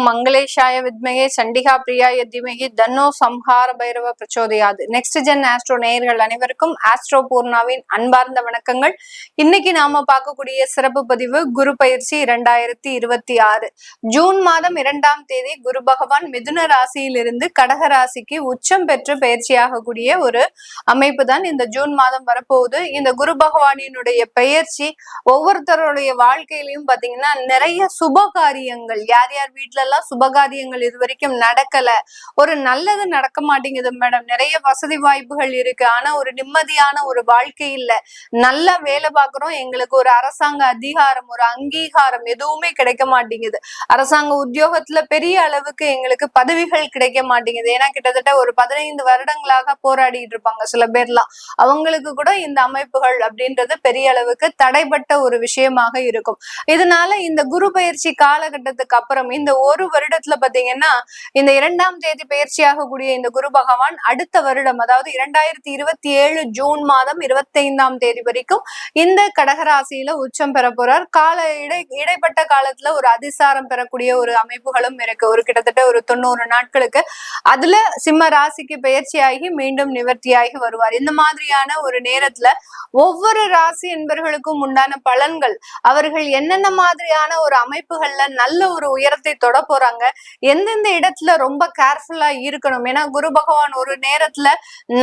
மங்களேஷாய வித்மகே சண்டிகா பிரியாய தீமகி தன்னோ சம்ஹார பைரவ பிரச்சோதயாது. நெக்ஸ்ட் ஜென் ஆஸ்ட்ரோ நேயர்கள் அனைவருக்கும் ஆஸ்ட்ரோ பூர்ணாவின் அன்பார்ந்த வணக்கங்கள். இன்னைக்கு நாம பார்க்கக்கூடிய சிறப்பு பதிவு குரு பயிற்சி 2026 ஜூன் மாதம் 2ஆம் தேதி குரு பகவான் மிதுன ராசியிலிருந்து கடக ராசிக்கு உச்சம் பெற்று பயிற்சியாகக்கூடிய ஒரு அமைப்பு தான் இந்த ஜூன் மாதம் வரப்போகுது. இந்த குரு பகவானினுடைய பெயர்ச்சி ஒவ்வொருத்தருடைய வாழ்க்கையிலையும் பாத்தீங்கன்னா நிறைய சுப காரியங்கள், யார் யார் வீட்டுல எல்லாம் சுபகாரியங்கள் இது வரைக்கும் நடக்கல, ஒரு நல்லது நடக்க மாட்டேங்குது மேடம், நிறைய வசதி வாய்ப்புகள் இருக்கு, ஆனா ஒரு நிம்மதியான ஒரு வாழ்க்கை இல்ல, நல்லா வேலை பார்க்கிறோம், எங்களுக்கு ஒரு அரசாங்க அதிகாரம் ஒரு அங்கீகாரம் எதுவுமே கிடைக்க மாட்டேங்குது, அரசாங்க உத்தியோகத்துல பெரிய அளவுக்கு எங்களுக்கு பதவிகள் கிடைக்க மாட்டேங்குது, ஏன்னா கிட்டத்தட்ட ஒரு 15 வருடங்களாக போராடிட்டு இருப்பாங்க சில பேர்லாம், அவங்களுக்கு கூட இந்த அமைப்புகள் அப்படின்றது பெரிய அளவுக்கு தடைப்பட்ட ஒரு விஷயமாக இருக்கும். இதனால இந்த குரு பயிற்சி காலகட்டத்துக்கு அப்புறம் இந்த ஒரு வருடத்துல பாத்தீங்கன்னா இந்த 2ஆம் தேதி பயிற்சியாகக்கூடிய இந்த குரு பகவான் அடுத்த வருடம், அதாவது 2027 ஜூன் மாதம் 25ஆம் தேதி வரைக்கும் இந்த கடகராசியில உச்சம் பெற போறார். இடைப்பட்ட காலத்துல ஒரு அதிசாரம் பெறக்கூடிய ஒரு அமைப்புகளும் இருக்கு, ஒரு கிட்டத்தட்ட ஒரு 90 நாட்களுக்கு. அதுல சிம்ம ராசிக்கு பயிற்சியாகி மீண்டும் நிவர்த்தியாகி வருவார். இந்த மாதிரியான ஒரு நேரத்துல ஒவ்வொரு ராசி என்பவர்களுக்கும் உண்டான பலன்கள், அவர்கள் என்னென்ன மாதிரியான ஒரு அமைப்புகள்ல நல்ல ஒரு உயரத்தை தொட போறாங்க, எந்தெந்த இடத்துல ரொம்ப கேர்ஃபுல்லா இருக்கணும். ஏன்னா குரு பகவான் ஒரு நேரத்துல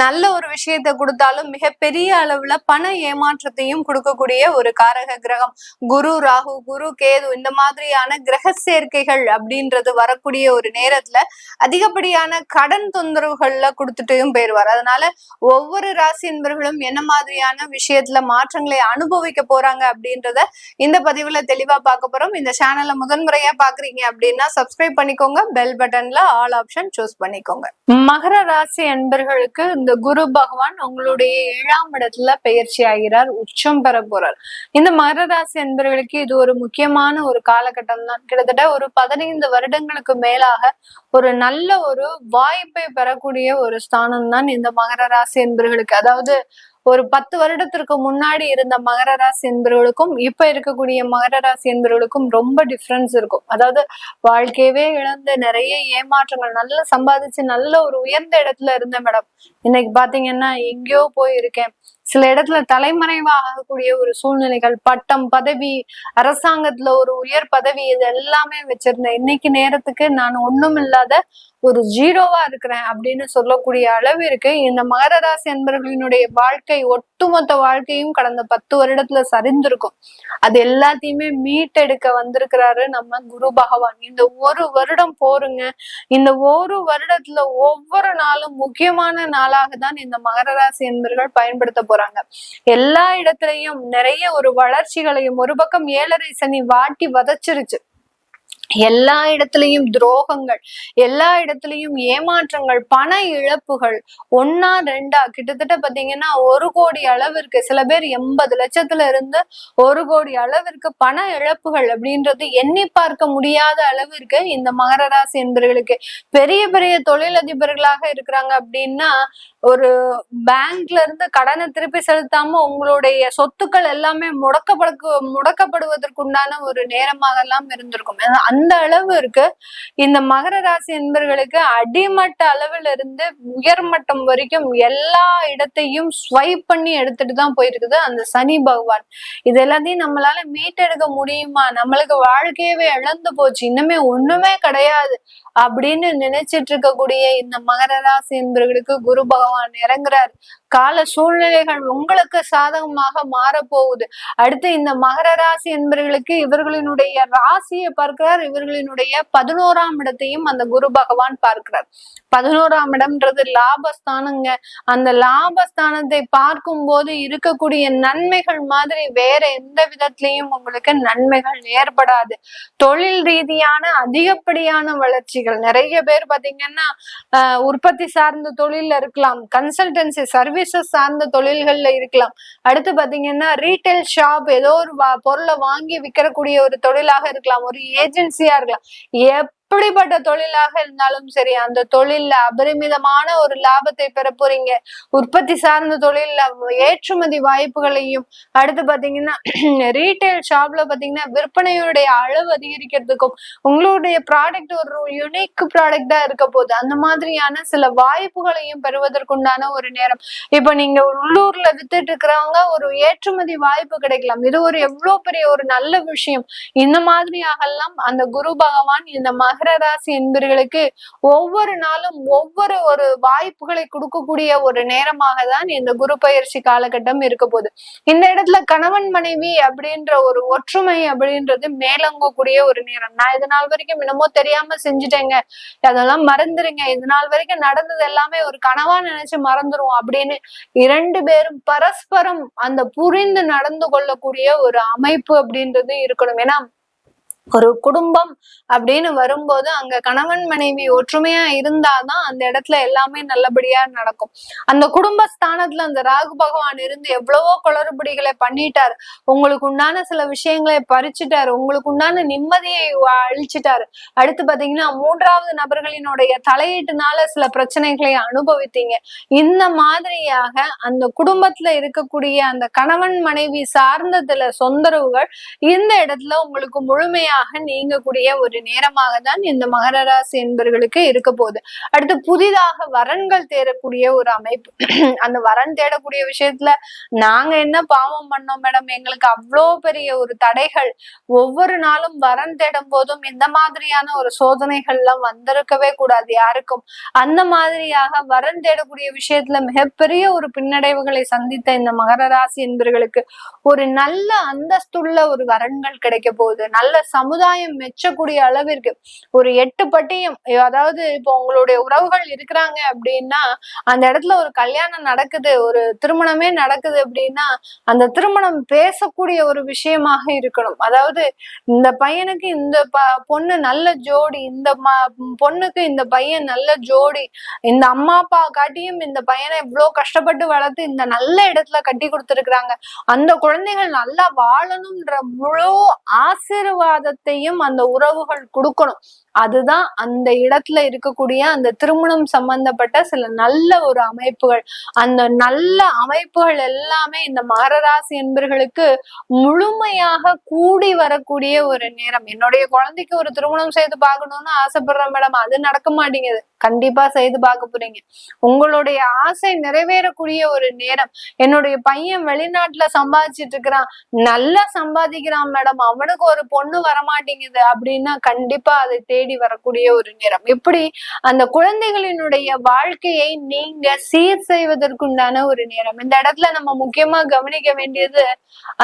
நல்ல ஒரு விஷயத்தை கொடுத்தாலும் மிகப்பெரிய அளவுல பண ஏமாற்றத்தையும் கொடுக்கக்கூடிய ஒரு காரக கிரகம். குரு ராகு, குரு கேது, இந்த மாதிரியான கிரக சேர்க்கைகள் அப்படின்றது வரக்கூடிய ஒரு நேரத்துல அதிகப்படியான கடன் தொந்தரவுகள்ல கொடுத்துட்டும் போயிடுவார். அதனால ஒவ்வொரு ராசி என்பவர்களும் என்ன மாதிரியான விஷயத்துல மாற்றங்களை அனுபவிக்க போறாங்க அப்படின்றத இந்த பதிவுல தெளிவா பார்க்க போறோம். இந்த சேனலை முதன்முறையா பாக்குறீங்க அப்படின்னா சப்ஸ்கிரைப் பண்ணிக்கோங்க, பெல் பட்டன்ல ஆல் ஆப்ஷன் சூஸ் பண்ணிக்கோங்க. மகர ராசி அன்பர்களுக்கு இந்த குரு பகவான் உங்களுடைய 7ஆம் இடத்துல பயிற்சி ஆகிறார், உச்சம் பெற போறார். இந்த மகர ராசி அன்பர்களுக்கு இது ஒரு முக்கியமான ஒரு காலகட்டம் தான். கிட்டத்தட்ட ஒரு 15 வருடங்களுக்கு மேலாக ஒரு நல்ல ஒரு வாய்ப்பை பெறக்கூடிய ஒரு ஸ்தானம் தான் இந்த மகர ராசி என்பர்களுக்கு. அதாவது ஒரு 10 வருடத்திற்கு முன்னாடி இருந்த மகர ராசி என்பவர்களுக்கும் இப்ப இருக்கக்கூடிய மகர ராசி என்பவர்களுக்கும் ரொம்ப டிஃபரன்ஸ் இருக்கும். அதாவது வாழ்க்கையவே இழந்து நிறைய ஏமாற்றங்கள், நல்லா சம்பாதிச்சு நல்ல ஒரு உயர்ந்த இடத்துல இருந்த மேடம், இன்னைக்கு பாத்தீங்கன்னா எங்கேயோ போயிருக்கேன், சில இடத்துல தலைமறைவா ஆகக்கூடிய ஒரு சூழ்நிலைகள், பட்டம் பதவி, அரசாங்கத்துல ஒரு உயர் பதவி, இது எல்லாமே வச்சிருந்தேன், இன்னைக்கு நேரத்துக்கு நான் ஒண்ணும் இல்லாத ஒரு ஜீரோவா இருக்கிறேன் அப்படின்னு சொல்லக்கூடிய அளவிற்கு இந்த மகர ராசி என்பவர்களினுடைய வாழ்க்கை, ஒட்டுமொத்த வாழ்க்கையும் கடந்த 10 வருடத்துல சரிந்திருக்கும். அது எல்லாத்தையுமே மீட்டெடுக்க வந்திருக்கிறாரு நம்ம குரு பகவான். இந்த ஒரு வருடம் போருங்க, இந்த ஒரு வருடத்துல ஒவ்வொரு நாளும் முக்கியமான நாளாக தான் இந்த மகர ராசி என்பவர்கள் பயன்படுத்த போறாங்க. எல்லா இடத்துலயும் நிறைய ஒரு வளர்ச்சிகளையும், ஒரு பக்கம் 7.5 சனி வாட்டி வதச்சிருச்சு, எல்லா இடத்துலயும் துரோகங்கள், எல்லா இடத்துலயும் ஏமாற்றங்கள், பண இழப்புகள், 1 2 கிட்டத்தட்ட பாத்தீங்கன்னா 1 கோடி அளவிற்கு, சில பேர் 80 லட்சத்துல இருந்து 1 கோடி அளவிற்கு பண இழப்புகள் அப்படின்றது எண்ணி பார்க்க முடியாத அளவிற்கு இந்த மகர ராசி என்பவர்களுக்கு. பெரிய பெரிய தொழிலதிபர்களாக இருக்கிறாங்க அப்படின்னா ஒரு பேங்க்ல இருந்து கடனை திருப்பி செலுத்தாம உங்களுடைய சொத்துக்கள் எல்லாமே முடக்கப்படுவதற்குண்டான ஒரு நேரமாக எல்லாம் இருந்திருக்கும். அந்த அளவு இருக்கு இந்த மகர ராசி என்பவர்களுக்கு. அடிமட்ட அளவில் இருந்து உயர்மட்டம் வரைக்கும் எல்லா இடத்தையும் ஸ்வைப் பண்ணி எடுத்துட்டு தான் போயிருக்குது அந்த சனி பகவான். இது எல்லாத்தையும் நம்மளால மீட்டெடுக்க முடியுமா? நம்மளுக்கு வாழ்க்கையவே இழந்து போச்சு, இன்னுமே ஒண்ணுமே கிடையாது அப்படின்னு நினைச்சிட்டு இருக்கக்கூடிய இந்த மகர ராசி என்பவர்களுக்கு குரு பகவான் இறங்குறாரு. கால சூழ்நிலைகள் உங்களுக்கு சாதகமாக மாறப்போகுது. அடுத்து இந்த மகர ராசி என்பவர்களுக்கு இவர்களினுடைய ராசியை பார்க்கிறார், இவர்களினுடைய 11ஆம் இடத்தையும் அந்த குரு பகவான் பார்க்கிறார். 11ஆம் இடம்ன்றது லாபஸ்தானங்க. அந்த லாபஸ்தானத்தை பார்க்கும் போது இருக்கக்கூடிய நன்மைகள் மாதிரி வேற எந்த விதத்திலையும் உங்களுக்கு நன்மைகள் ஏற்படாது. தொழில் ரீதியான அதிகப்படியான வளர்ச்சிகள், நிறைய பேர் பாத்தீங்கன்னா உற்பத்தி சார்ந்த தொழில்ல இருக்கலாம், கன்சல்டன்சி சர்வீசஸ் சார்ந்த தொழில்கள்ல இருக்கலாம், அடுத்து பாத்தீங்கன்னா ரீட்டைல் ஷாப், ஏதோ ஒரு பொருளை வாங்கி விற்கக்கூடிய ஒரு தொழிலாக இருக்கலாம், ஒரு ஏஜென்சியா இருக்கலாம். எப்படிப்பட்ட தொழிலாக இருந்தாலும் சரி அந்த தொழில்ல அபரிமிதமான ஒரு லாபத்தை பெற போறீங்க. உற்பத்தி சார்ந்த தொழில்ல ஏற்றுமதி வாய்ப்புகளையும், அடுத்து பாத்தீங்கன்னா ரீட்டைல் ஷாப்ல பாத்தீங்கன்னா விற்பனையுடைய அளவு அதிகரிக்கிறதுக்கும், உங்களுடைய ப்ராடக்ட் ஒரு யுனிக் ப்ராடக்டா இருக்க போகுது, அந்த மாதிரியான சில வாய்ப்புகளையும் பெறுவதற்குண்டான ஒரு நேரம். இப்ப நீங்க உள்ளூர்ல வித்துட்டு இருக்கிறவங்க ஒரு ஏற்றுமதி வாய்ப்பு கிடைக்கலாம். இது ஒரு எவ்வளவு பெரிய ஒரு நல்ல விஷயம். இந்த மாதிரியாகலாம் அந்த குரு பகவான் இந்த மகர ராசி என்பர்களுக்கு ஒவ்வொரு நாளும் ஒவ்வொரு ஒரு வாய்ப்புகளை கொடுக்கக்கூடிய ஒரு நேரமாக தான் இந்த குரு பயிற்சி காலகட்டம் இருக்க போகுது. இந்த இடத்துல கணவன் மனைவி அப்படின்ற ஒரு ஒற்றுமை அப்படின்றது மேலோங்கக்கூடிய ஒரு நேரம். நான் இது நாள் வரைக்கும் என்னமோ தெரியாம செஞ்சுட்டேங்க, அதெல்லாம் மறந்துருங்க, இது நாள் வரைக்கும் நடந்தது எல்லாமே ஒரு கனவா நினைச்சு மறந்துரும் அப்படின்னு இரண்டு பேரும் பரஸ்பரம் அந்த புரிந்து நடந்து கொள்ளக்கூடிய ஒரு அமைப்பு அப்படின்றது இருக்கணும். ஏன்னா ஒரு குடும்பம் அப்படின்னு வரும்போது அங்க கணவன் மனைவி ஒற்றுமையா இருந்தாதான் அந்த இடத்துல எல்லாமே நல்லபடியா நடக்கும். அந்த குடும்ப ஸ்தானத்துல அந்த ராகு பகவான் இருந்து எவ்வளவோ குளறுபடிகளை பண்ணிட்டாரு, உங்களுக்கு உண்டான சில விஷயங்களை பறிச்சுட்டாரு, உங்களுக்கு உண்டான நிம்மதியை அழிச்சிட்டாரு. அடுத்து பாத்தீங்கன்னா மூன்றாவது நபர்களினுடைய தலையீட்டுனால சில பிரச்சனைகளை அனுபவித்தீங்க. இந்த மாதிரியாக அந்த குடும்பத்துல இருக்கக்கூடிய அந்த கணவன் மனைவி சார்ந்ததுல தொந்தரவுகள் இந்த இடத்துல உங்களுக்கு முழுமையா நீங்கக்கூடிய ஒரு நேரமாக தான் இந்த மகர ராசி என்பவர்களுக்கு இருக்க போகுது. அடுத்து புதிதாக வரன்கள் தேடக்கூடிய ஒரு அமைப்பு. அந்த வரன் தேடக்கூடிய விஷயத்துல நாங்க என்ன பாவம் பண்ணோம் மேடம், எங்களுக்கு அவ்வளோ பெரிய ஒரு தடைகள், ஒவ்வொரு நாளும் வரன் தேடும் போதும் இந்த மாதிரியான ஒரு சோதனைகள் எல்லாம் வந்திருக்கவே கூடாது யாருக்கும். அந்த மாதிரியாக வரன் தேடக்கூடிய விஷயத்துல மிகப்பெரிய ஒரு பின்னடைவுகளை சந்தித்த இந்த மகர ராசி என்பவர்களுக்கு ஒரு நல்ல அந்தஸ்துள்ள ஒரு வரன்கள் கிடைக்க போகுது. நல்ல சமுதாயம் மெச்சக்கூடிய அளவிற்கு ஒரு 8 பட்டியும், அதாவது இப்போ உங்களுடைய உறவுகள் இருக்கிறாங்க அப்படின்னா அந்த இடத்துல ஒரு கல்யாணம் நடக்குது, ஒரு திருமணமே நடக்குது அப்படின்னா அந்த திருமணம் பேசக்கூடிய ஒரு விஷயமாக இருக்கணும். அதாவது இந்த பையனுக்கு இந்த பொண்ணு நல்ல ஜோடி, இந்த பொண்ணுக்கு இந்த பையன் நல்ல ஜோடி, இந்த அம்மா அப்பா காட்டியும் இந்த பையனை இவ்வளவு கஷ்டப்பட்டு வளர்த்து இந்த நல்ல இடத்துல கட்டி கொடுத்துருக்குறாங்க, அந்த குழந்தைகள் நல்லா வாழணும்ன்ற முழு ஆசீர்வாதத்தையும் அந்த உறவுகள் கொடுக்கணும். அதுதான் அந்த இடத்துல இருக்கக்கூடிய அந்த திருமணம் சம்பந்தப்பட்ட சில நல்ல ஒரு அமைப்புகள். அந்த நல்ல அமைப்புகள் எல்லாமே இந்த மகர ராசி என்பர்களுக்கு முழுமையாக கூடி வரக்கூடிய ஒரு நேரம். என்னுடைய குழந்தைக்கு ஒரு திருமணம் செய்து பார்க்கணும்னு ஆசைப்படுறேன் மேடம், அது நடக்க மாட்டேங்குது, கண்டிப்பா செய்து பார்க்க போறீங்க. உங்களுடைய ஆசை நிறைவேறக்கூடிய ஒரு நேரம். என்னுடைய பையன் வெளிநாட்டுல சம்பாதிச்சிட்டு இருக்கிறான், நல்லா சம்பாதிக்கிறான் மேடம், அவனுக்கு ஒரு பொண்ணு வரமாட்டேங்குது அப்படின்னா கண்டிப்பா அதை தேடி வரக்கூடிய ஒரு நேரம். இப்படி அந்த குழந்தைகளினுடைய வாழ்க்கையை நீங்க சீர் செய்வதற்குண்டான ஒரு நேரம். இந்த இடத்துல நம்ம முக்கியமா கவனிக்க வேண்டியது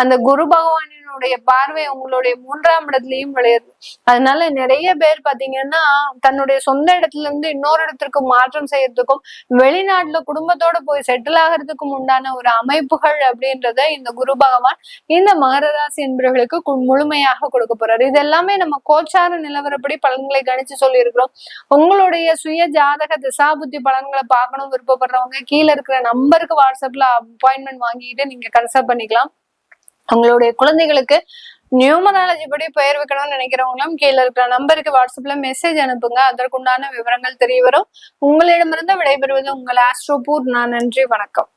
அந்த குரு பகவானினுடைய பார்வை உங்களுடைய 3ஆம் இடத்துலயும் விளையுது. அதனால நிறைய பேர் பாத்தீங்கன்னா தன்னுடைய சொந்த இடத்துல இருந்து இன்னொரு இடத்திற்கு மாற்றம் செய்யறதுக்கும் வெளிநாட்டுல குடும்பத்தோட போய் செட்டில் ஆகிறதுக்கும் உண்டான ஒரு அமைப்புகள் அப்படின்றத இந்த குரு பகவான் இந்த மகர ராசி என்பவர்களுக்கு முழுமையாக கொடுக்க போறாரு. இது எல்லாமே நம்ம கோச்சார நிலவரப்படி பலன்களை கணிச்சு சொல்லி இருக்கிறோம். உங்களுடைய சுய ஜாதக திசாபுத்தி பலன்களை பார்க்கணும் விருப்பப்படுறவங்க கீழே இருக்கிற நம்பருக்கு வாட்ஸ்அப்ல அப்பாயின்மெண்ட் வாங்கிட்டு நீங்க கன்சல்ட் பண்ணிக்கலாம். உங்களுடைய குழந்தைகளுக்கு நியூமராலஜி படி பெயர் வைக்கணும்னு நினைக்கிறவங்களும் கீழே இருக்கிற நம்பருக்கு வாட்ஸ்அப்ல மெசேஜ் அனுப்புங்க, அதற்குண்டான விவரங்கள் தெரிய வரும். உங்களிடமிருந்து விடைபெறுவது உங்கள் ஆஸ்ட்ரோபூர். நான் நன்றி, வணக்கம்.